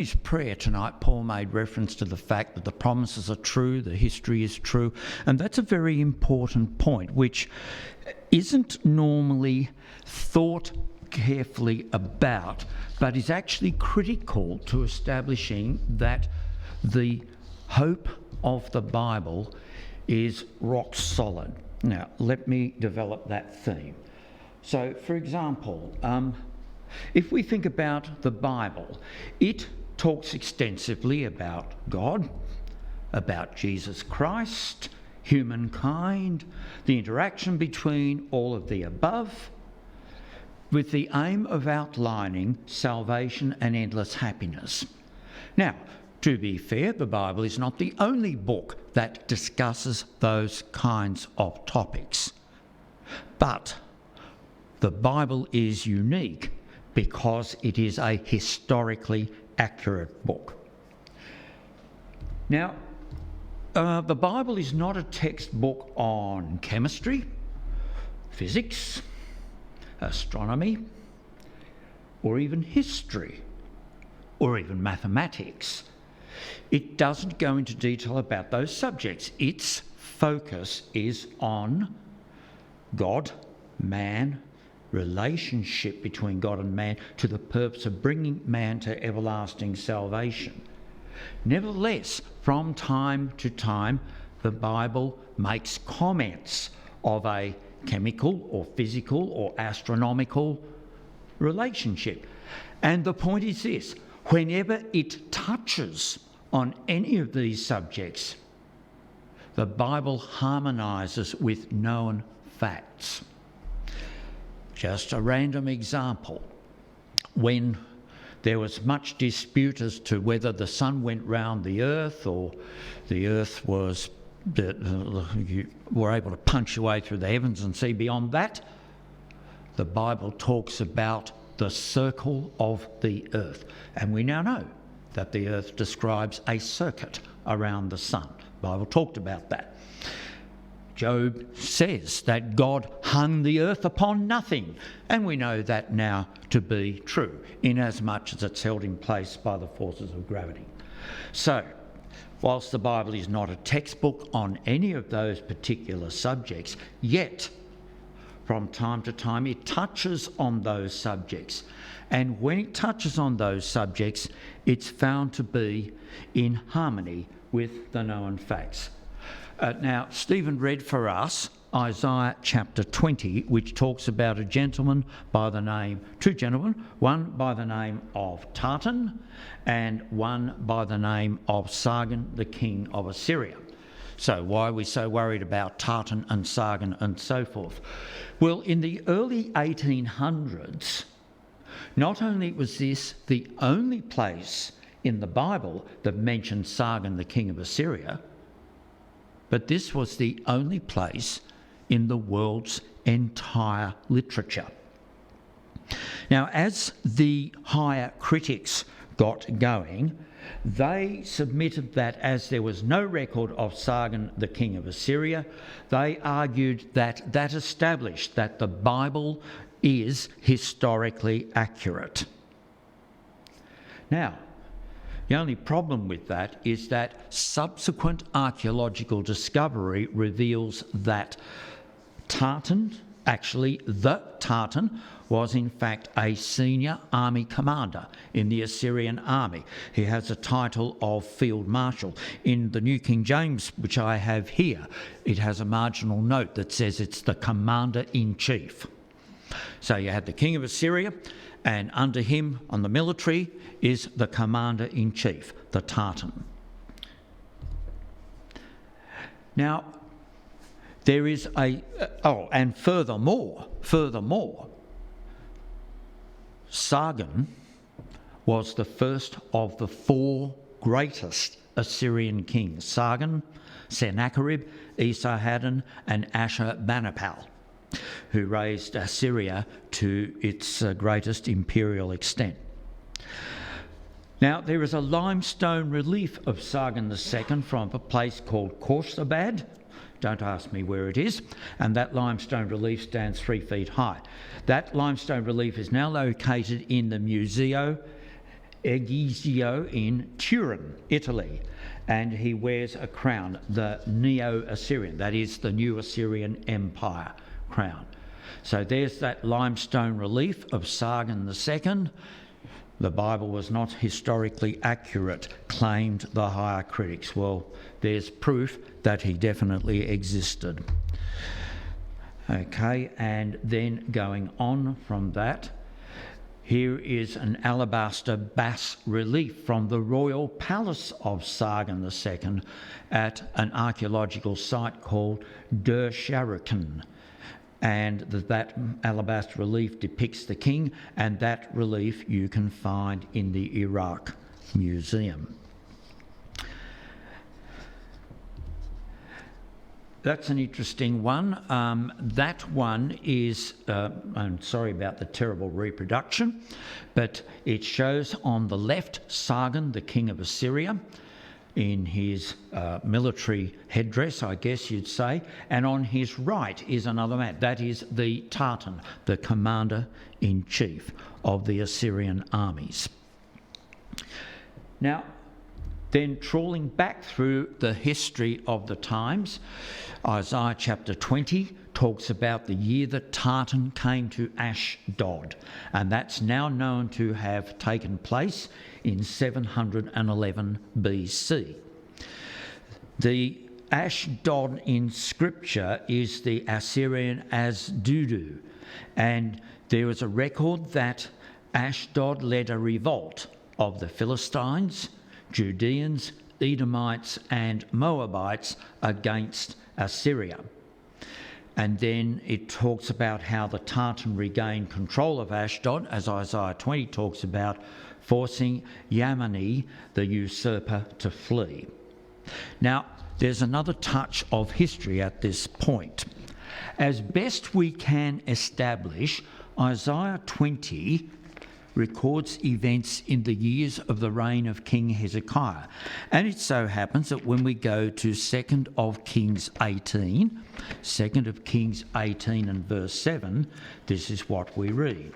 his prayer tonight, Paul made reference to the fact that the promises are true, the history is true, and that's a very important point, which isn't normally thought carefully about, but is actually critical to establishing that the hope of the Bible is rock solid. Now, let me develop that theme. So, for example, if we think about the Bible, it talks extensively about God, about Jesus Christ, humankind, the interaction between all of the above, with the aim of outlining salvation and endless happiness. Now, to be fair, the Bible is not the only book that discusses those kinds of topics. But the Bible is unique because it is a historically accurate book. Now, the Bible is not a textbook on chemistry, physics, astronomy, or even history, or even mathematics. It doesn't go into detail about those subjects. Its focus is on God, man, relationship between God and man to the purpose of bringing man to everlasting salvation. Nevertheless, from time to time, the Bible makes comments of a chemical or physical or astronomical relationship. And the point is this: whenever it touches on any of these subjects, the Bible harmonises with known facts. Just a random example. When there was much dispute as to whether the sun went round the earth or the earth was, you were able to punch your way through the heavens and see beyond that, the Bible talks about the circle of the earth. And we now know that the earth describes a circuit around the sun. The Bible talked about that. Job says that God hung the earth upon nothing, and we know that now to be true, inasmuch as it's held in place by the forces of gravity. So, whilst the Bible is not a textbook on any of those particular subjects, yet from time to time it touches on those subjects. And when it touches on those subjects, it's found to be in harmony with the known facts. Now, Stephen read for us Isaiah chapter 20, which talks about two gentlemen, one by the name of Tartan and one by the name of Sargon, the king of Assyria. So why are we so worried about Tartan and Sargon and so forth? Well, in the early 1800s, not only was this the only place in the Bible that mentioned Sargon, the king of Assyria, but this was the only place in the world's entire literature. Now, as the higher critics got going, they submitted that as there was no record of Sargon, the king of Assyria, they argued that that established that the Bible is historically accurate. Now, the only problem with that is that subsequent archaeological discovery reveals that Tartan, actually the Tartan, was in fact a senior army commander in the Assyrian army. He has a title of Field Marshal. In the New King James, which I have here, it has a marginal note that says it's the Commander-in-Chief. So you had the king of Assyria, and under him on the military is the Commander-in-Chief, the Tartan. Now, there is and furthermore, Sargon was the first of the four greatest Assyrian kings: Sargon, Sennacherib, Esarhaddon, and Ashurbanipal, who raised Assyria to its greatest imperial extent. Now, there is a limestone relief of Sargon II from a place called Khorsabad. Don't ask me where it is. And that limestone relief stands 3 feet high. That limestone relief is now located in the Museo Egizio in Turin, Italy, and he wears a crown, the Neo-Assyrian, that is the New Assyrian Empire crown. So there's that limestone relief of Sargon II. The Bible was not historically accurate, claimed the higher critics. Well, there's proof that he definitely existed. Okay, and then going on from that, here is an alabaster bas relief from the royal palace of Sargon II at an archaeological site called Der Sharraken. And that alabaster relief depicts the king, and that relief you can find in the Iraq Museum. That's an interesting one. That one is, I'm sorry about the terrible reproduction, but it shows on the left Sargon, the king of Assyria, in his military headdress, I guess you'd say, and on his right is another man. That is the Tartan, the commander-in-chief of the Assyrian armies. Now, then trawling back through the history of the times, Isaiah chapter 20 talks about the year that Tartan came to Ashdod, and that's now known to have taken place in 711 BC. The Ashdod in Scripture is the Assyrian Asdudu, and there is a record that Ashdod led a revolt of the Philistines, Judeans, Edomites and Moabites against Assyria. And then it talks about how the Tartan regained control of Ashdod, as Isaiah 20 talks about, forcing Yamani, the usurper, to flee. Now, there's another touch of history at this point. As best we can establish, Isaiah 20 records events in the years of the reign of King Hezekiah. And it so happens that when we go to 2 of Kings 18, 2 of Kings 18 and verse 7, this is what we read.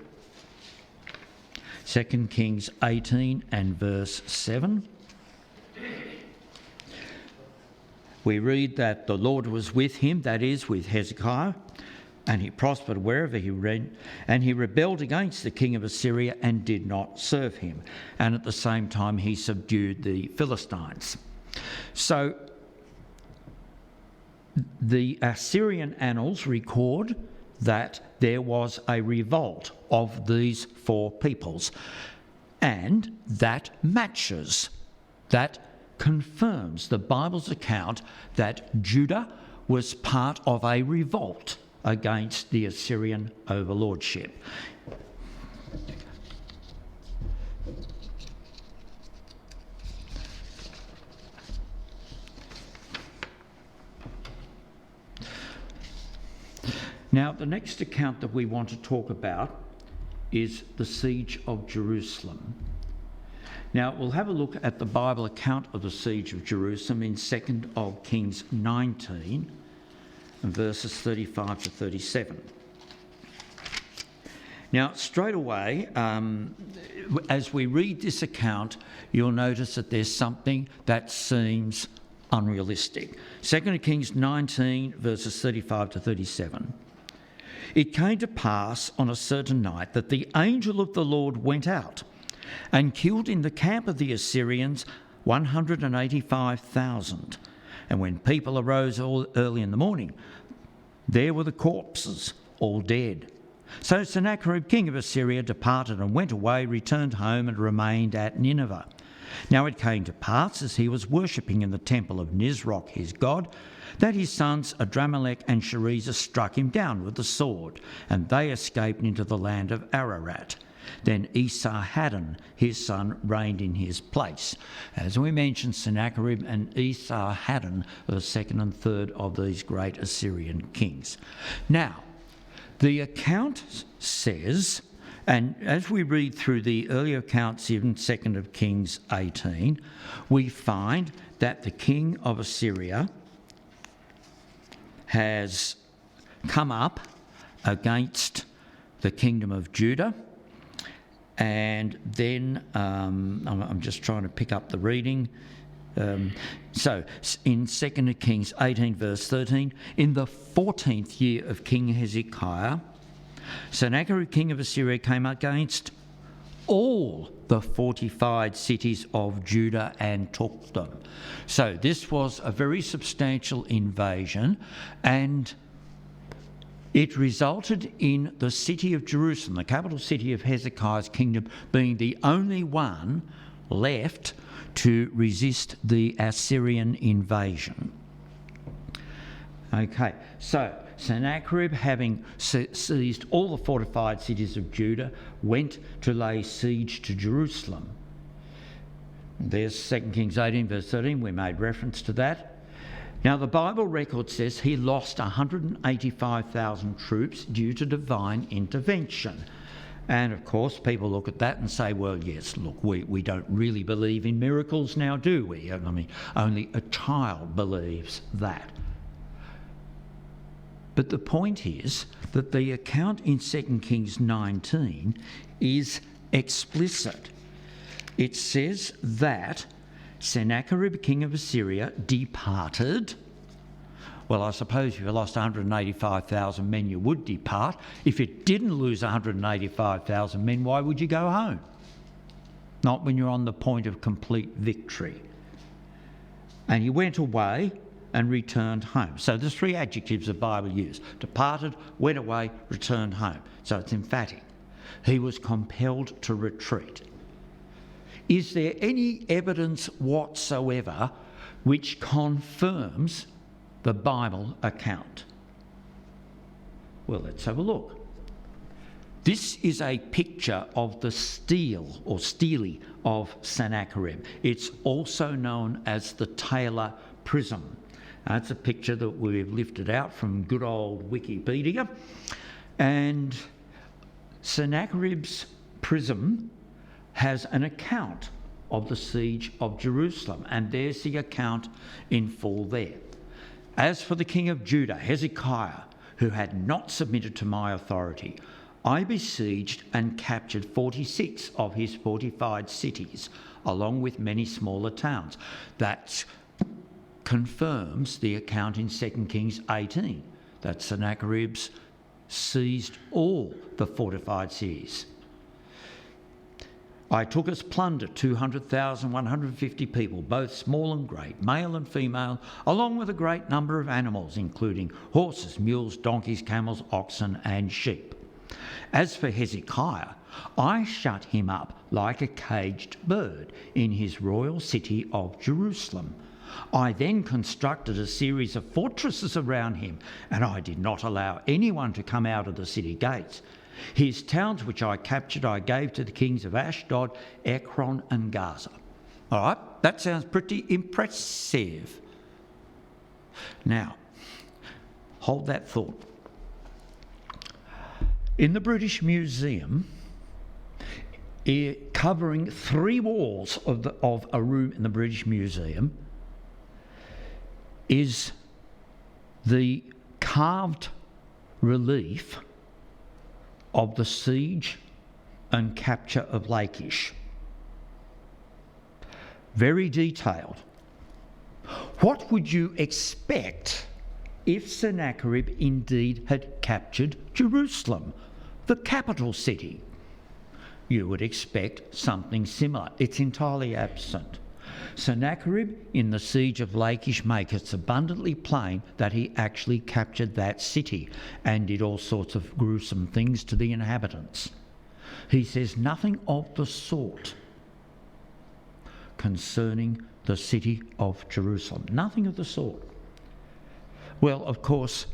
2 Kings 18 and verse 7. We read that the Lord was with him, that is, with Hezekiah, and he prospered wherever he went, and he rebelled against the king of Assyria and did not serve him. And at the same time, he subdued the Philistines. So the Assyrian annals record that there was a revolt of these four peoples, and that matches, that confirms the Bible's account that Judah was part of a revolt against the Assyrian overlordship. Now, the next account that we want to talk about is the siege of Jerusalem. Now, we'll have a look at the Bible account of the siege of Jerusalem in 2 of Kings 19, verses 35 to 37. Now, straight away, as we read this account, you'll notice that there's something that seems unrealistic. 2 Kings 19, verses 35 to 37. It came to pass on a certain night that the angel of the Lord went out and killed in the camp of the Assyrians 185,000. And when people arose early in the morning, there were the corpses, all dead. So Sennacherib, king of Assyria, departed and went away, returned home and remained at Nineveh. Now it came to pass, as he was worshipping in the temple of Nisroch, his god, that his sons Adramelech and Sharezer struck him down with the sword, and they escaped into the land of Ararat. Then Esarhaddon, his son, reigned in his place. As we mentioned, Sennacherib and Esarhaddon are the second and third of these great Assyrian kings. Now, the account says, and as we read through the earlier accounts in 2 of Kings 18, we find that the king of Assyria has come up against the kingdom of Judah, And then I'm just trying to pick up the reading. So in 2 Kings 18 verse 13, in the 14th year of King Hezekiah, Sennacherib king of Assyria came against all the fortified cities of Judah and took them. So this was a very substantial invasion, and it resulted in the city of Jerusalem, the capital city of Hezekiah's kingdom, being the only one left to resist the Assyrian invasion. Okay, so Sennacherib, having seized all the fortified cities of Judah, went to lay siege to Jerusalem. There's 2 Kings 18 verse 13, we made reference to that. Now the Bible record says he lost 185,000 troops due to divine intervention. And of course people look at that and say, well, yes, look, we don't really believe in miracles now, do we? I mean, only a child believes that. But the point is that the account in 2 Kings 19 is explicit. It says that Sennacherib, king of Assyria, departed. Well, I suppose if you lost 185,000 men, you would depart. If you didn't lose 185,000 men, why would you go home? Not when you're on the point of complete victory. And he went away and returned home. So there's three adjectives the Bible used: departed, went away, returned home. So it's emphatic. He was compelled to retreat. Is there any evidence whatsoever which confirms the Bible account? Well, let's have a look. This is a picture of the stele or stele of Sennacherib. It's also known as the Taylor prism. That's a picture that we've lifted out from good old Wikipedia. And Sennacherib's prism has an account of the siege of Jerusalem, and there's the account in full there. As for the king of Judah, Hezekiah, who had not submitted to my authority, I besieged and captured 46 of his fortified cities, along with many smaller towns. That confirms the account in 2 Kings 18, that Sennacherib's seized all the fortified cities. I took as plunder 200,150 people, both small and great, male and female, along with a great number of animals, including horses, mules, donkeys, camels, oxen, and sheep. As for Hezekiah, I shut him up like a caged bird in his royal city of Jerusalem. I then constructed a series of fortresses around him, and I did not allow anyone to come out of the city gates. His towns which I captured I gave to the kings of Ashdod, Ekron and Gaza. All right, that sounds pretty impressive. Now, hold that thought. In the British Museum, covering 3 walls of a room in the British Museum, is the carved relief of the siege and capture of Lakish. Very detailed. What would you expect if Sennacherib indeed had captured Jerusalem, the capital city? You would expect something similar. It's entirely absent. Sennacherib, in the siege of Lakish, makes it abundantly plain that he actually captured that city and did all sorts of gruesome things to the inhabitants. He says nothing of the sort concerning the city of Jerusalem. Nothing of the sort. Well, of course,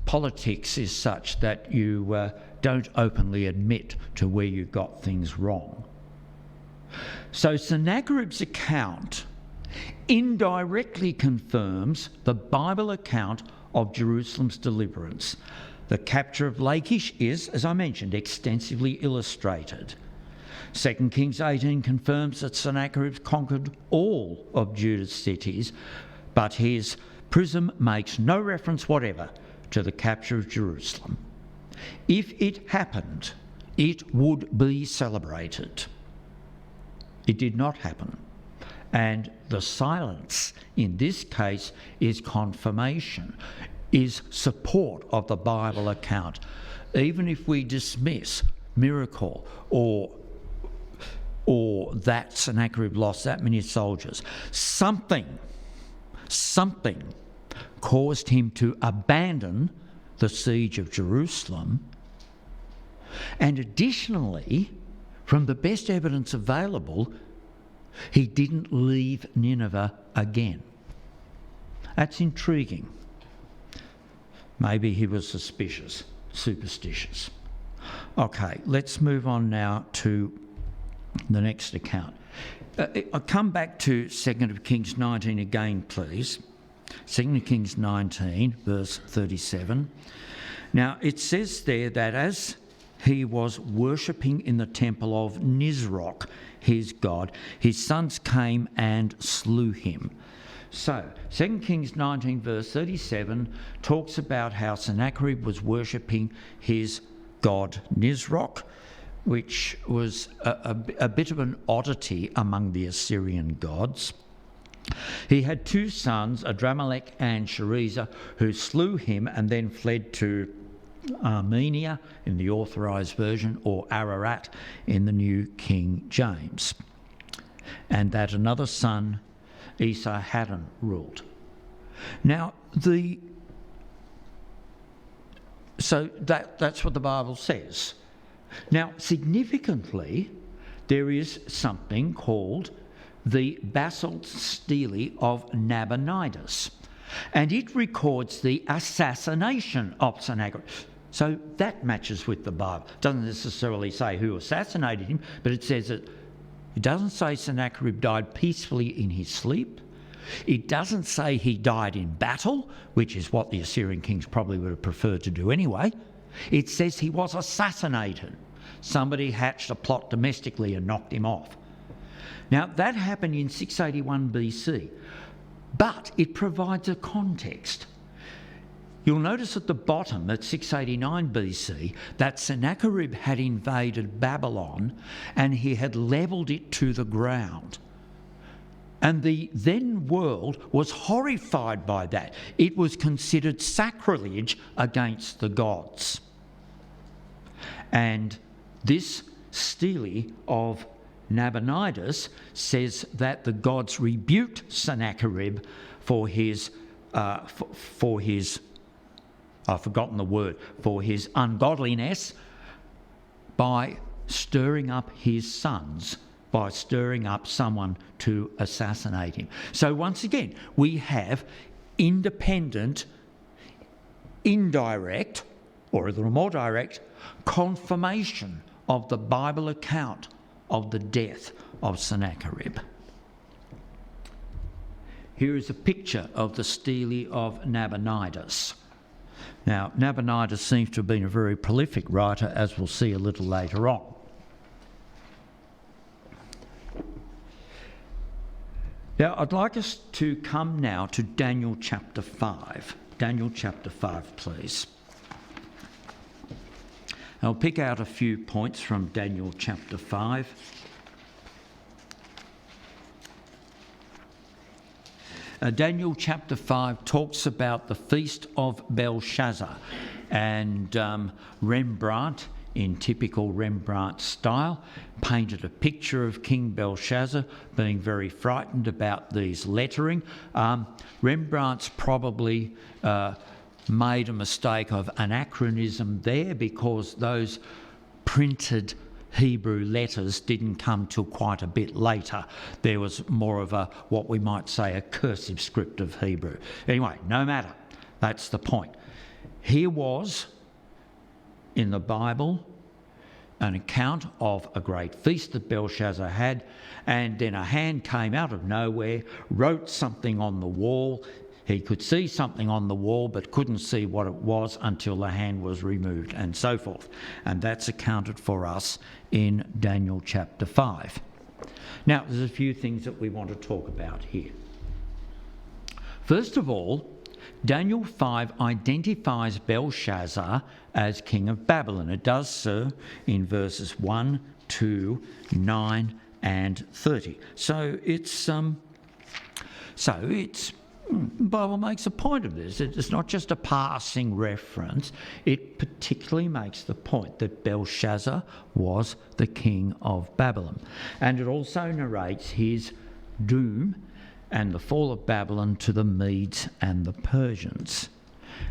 politics is such that you don't openly admit to where you got things wrong. So Sennacherib's account indirectly confirms the Bible account of Jerusalem's deliverance. The capture of Lakish is, as I mentioned, extensively illustrated. 2 Kings 18 confirms that Sennacherib conquered all of Judah's cities, but his prism makes no reference whatever to the capture of Jerusalem. If it happened, it would be celebrated. It did not happen. And the silence in this case is confirmation, is support of the Bible account. Even if we dismiss miracle or that Sennacherib lost that many soldiers, something caused him to abandon the siege of Jerusalem. And additionally, from the best evidence available, he didn't leave Nineveh again. That's intriguing. Maybe he was superstitious. Okay, let's move on now to the next account. I'll come back to 2 Kings 19 again, please. 2 Kings 19, verse 37. Now, it says there that as he was worshipping in the temple of Nisroch, his god, his sons came and slew him. So, 2 Kings 19, verse 37 talks about how Sennacherib was worshipping his god Nisroch, which was a bit of an oddity among the Assyrian gods. He had two sons, Adramelech and Sharezer, who slew him and then fled to Armenia in the Authorised Version, or Ararat in the New King James. And that another son, Esarhaddon, ruled. Now, so that's what the Bible says. Now, significantly, there is something called the Basalt Stele of Nabonidus, and it records the assassination of Sennacherib. So that matches with the Bible. It doesn't necessarily say who assassinated him, but it says that it doesn't say Sennacherib died peacefully in his sleep. It doesn't say he died in battle, which is what the Assyrian kings probably would have preferred to do anyway. It says he was assassinated. Somebody hatched a plot domestically and knocked him off. Now, that happened in 681 BC, but it provides a context. You'll notice at the bottom, at 689 BC, that Sennacherib had invaded Babylon and he had levelled it to the ground. And the then world was horrified by that. It was considered sacrilege against the gods. And this stele of Nabonidus says that the gods rebuked Sennacherib for his ungodliness by stirring up his sons, by stirring up someone to assassinate him. So once again, we have independent, indirect, or a little more direct, confirmation of the Bible account of the death of Sennacherib. Here is a picture of the stele of Nabonidus. Now, Nabonidus seems to have been a very prolific writer, as we'll see a little later on. Now, I'd like us to come now to Daniel chapter 5. Daniel chapter 5, please. I'll pick out a few points from Daniel chapter 5. Daniel chapter 5 talks about the feast of Belshazzar, and Rembrandt, in typical Rembrandt style, painted a picture of King Belshazzar being very frightened about these lettering. Rembrandt's probably made a mistake of anachronism there, because those printed Hebrew letters didn't come till quite a bit later. There was more of a, what we might say, a cursive script of Hebrew. Anyway, no matter. That's the point. Here was, in the Bible, an account of a great feast that Belshazzar had, and then a hand came out of nowhere, wrote something on the wall. He could see something on the wall but couldn't see what it was until the hand was removed, and so forth. And that's accounted for us in Daniel chapter 5. Now, there's a few things that we want to talk about here. First of all, Daniel 5 identifies Belshazzar as king of Babylon. It does so in verses 1, 2, 9 and 30. So the Bible makes a point of this. It's not just a passing reference. It particularly makes the point that Belshazzar was the king of Babylon. And it also narrates his doom and the fall of Babylon to the Medes and the Persians.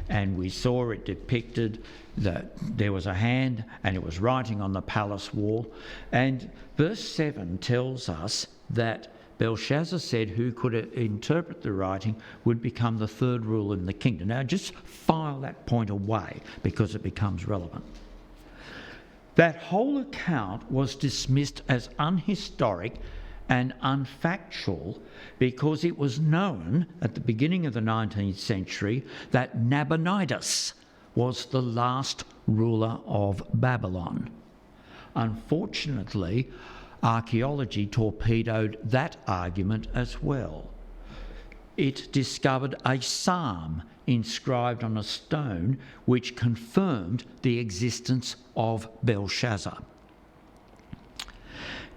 And we saw it depicted that there was a hand and it was writing on the palace wall. And verse 7 tells us that Belshazzar said who could interpret the writing would become the third ruler in the kingdom. Now just file that point away because it becomes relevant. That whole account was dismissed as unhistoric and unfactual because it was known at the beginning of the 19th century that Nabonidus was the last ruler of Babylon. Unfortunately, archaeology torpedoed that argument as well. It discovered a psalm inscribed on a stone which confirmed the existence of Belshazzar.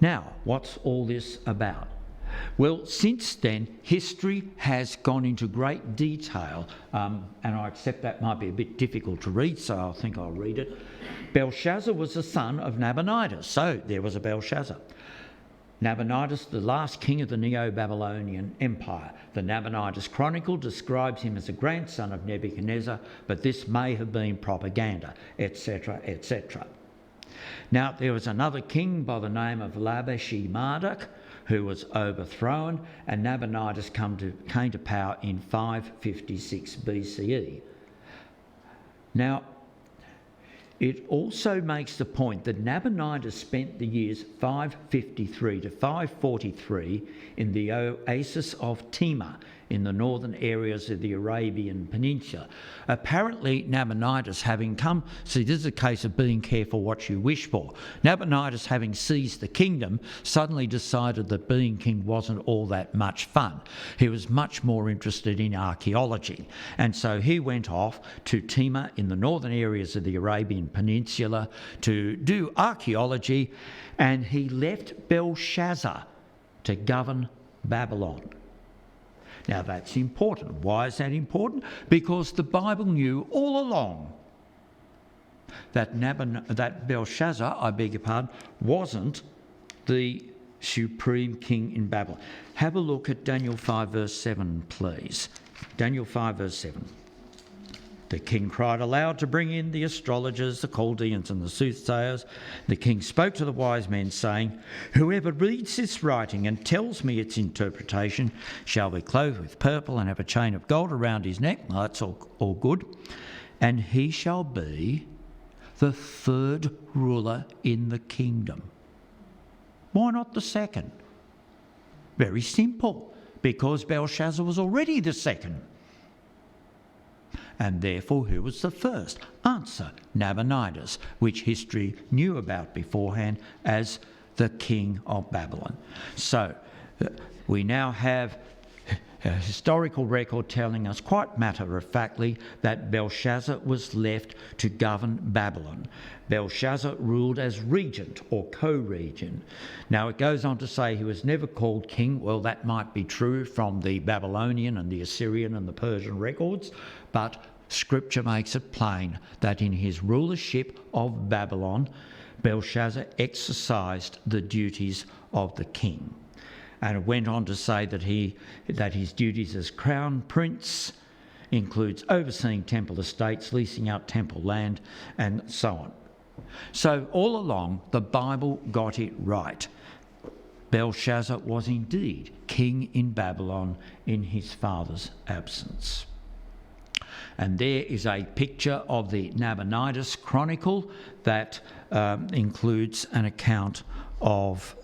Now, what's all this about? Well, since then, history has gone into great detail, and I accept that might be a bit difficult to read, so I think I'll read it. Belshazzar was the son of Nabonidus, so there was a Belshazzar. Nabonidus, the last king of the Neo-Babylonian Empire. The Nabonidus Chronicle describes him as a grandson of Nebuchadnezzar, but this may have been propaganda, etc., etc. Now, there was another king by the name of Lakish who was overthrown, and Nabonidus came to power in 556 BCE. Now, it also makes the point that Nabonidus spent the years 553 to 543 in the oasis of Tema in the northern areas of the Arabian Peninsula. Apparently Nabonidus having come, see this is a case of being careful what you wish for. Nabonidus having seized the kingdom suddenly decided that being king wasn't all that much fun. He was much more interested in archaeology, and so he went off to Tema in the northern areas of the Arabian Peninsula to do archaeology, and he left Belshazzar to govern Babylon. Now that's important. Why is that important? Because the Bible knew all along that Belshazzar, wasn't the supreme king in Babylon. Have a look at Daniel 5 verse 7, please. Daniel 5 verse 7. The king cried aloud to bring in the astrologers, the Chaldeans and the soothsayers. The king spoke to the wise men, saying, whoever reads this writing and tells me its interpretation shall be clothed with purple and have a chain of gold around his neck. Now, that's all good. And he shall be the third ruler in the kingdom. Why not the second? Very simple. Because Belshazzar was already the second. And therefore, who was the first? Answer, Nabonidus, which history knew about beforehand as the king of Babylon. So, we now have a historical record telling us quite matter-of-factly that Belshazzar was left to govern Babylon. Belshazzar ruled as regent or co-regent. Now it goes on to say he was never called king. Well, that might be true from the Babylonian and the Assyrian and the Persian records, but Scripture makes it plain that in his rulership of Babylon, Belshazzar exercised the duties of the king. And it went on to say that his duties as crown prince includes overseeing temple estates, leasing out temple land, and so on. So all along, the Bible got it right. Belshazzar was indeed king in Babylon in his father's absence. And there is a picture of the Nabonidus Chronicle that includes an account of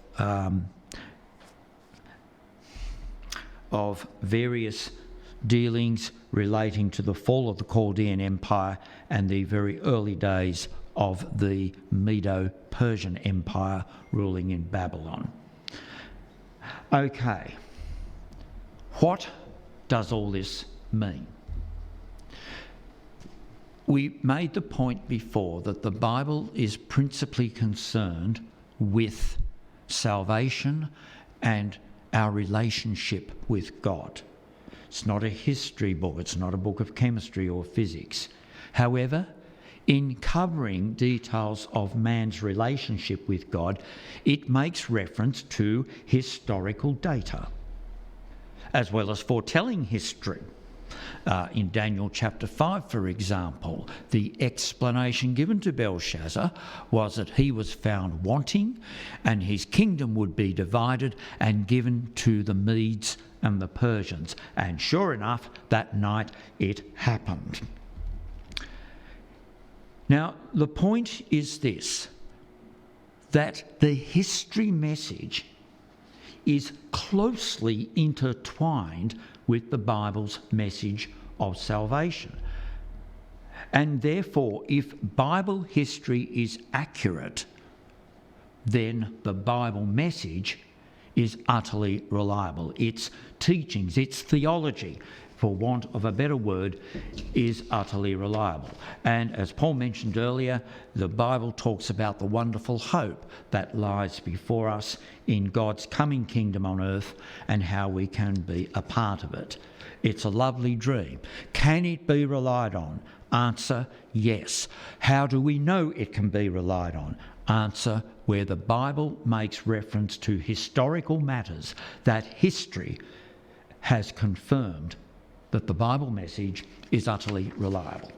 various dealings relating to the fall of the Chaldean Empire and the very early days of the Medo-Persian Empire ruling in Babylon. Okay, what does all this mean? We made the point before that the Bible is principally concerned with salvation and our relationship with God. It's not a history book, it's not a book of chemistry or physics. However, in covering details of man's relationship with God, it makes reference to historical data, as well as foretelling history. In Daniel chapter 5, for example, the explanation given to Belshazzar was that he was found wanting and his kingdom would be divided and given to the Medes and the Persians. And sure enough, that night it happened. Now, the point is this, that the history message is closely intertwined with the Bible's message of salvation. And therefore, if Bible history is accurate, then the Bible message is utterly reliable. Its teachings, its theology, for want of a better word, is utterly reliable. And as Paul mentioned earlier, the Bible talks about the wonderful hope that lies before us in God's coming kingdom on earth and how we can be a part of it. It's a lovely dream. Can it be relied on? Answer, yes. How do we know it can be relied on? Answer, where the Bible makes reference to historical matters that history has confirmed that the Bible message is utterly reliable.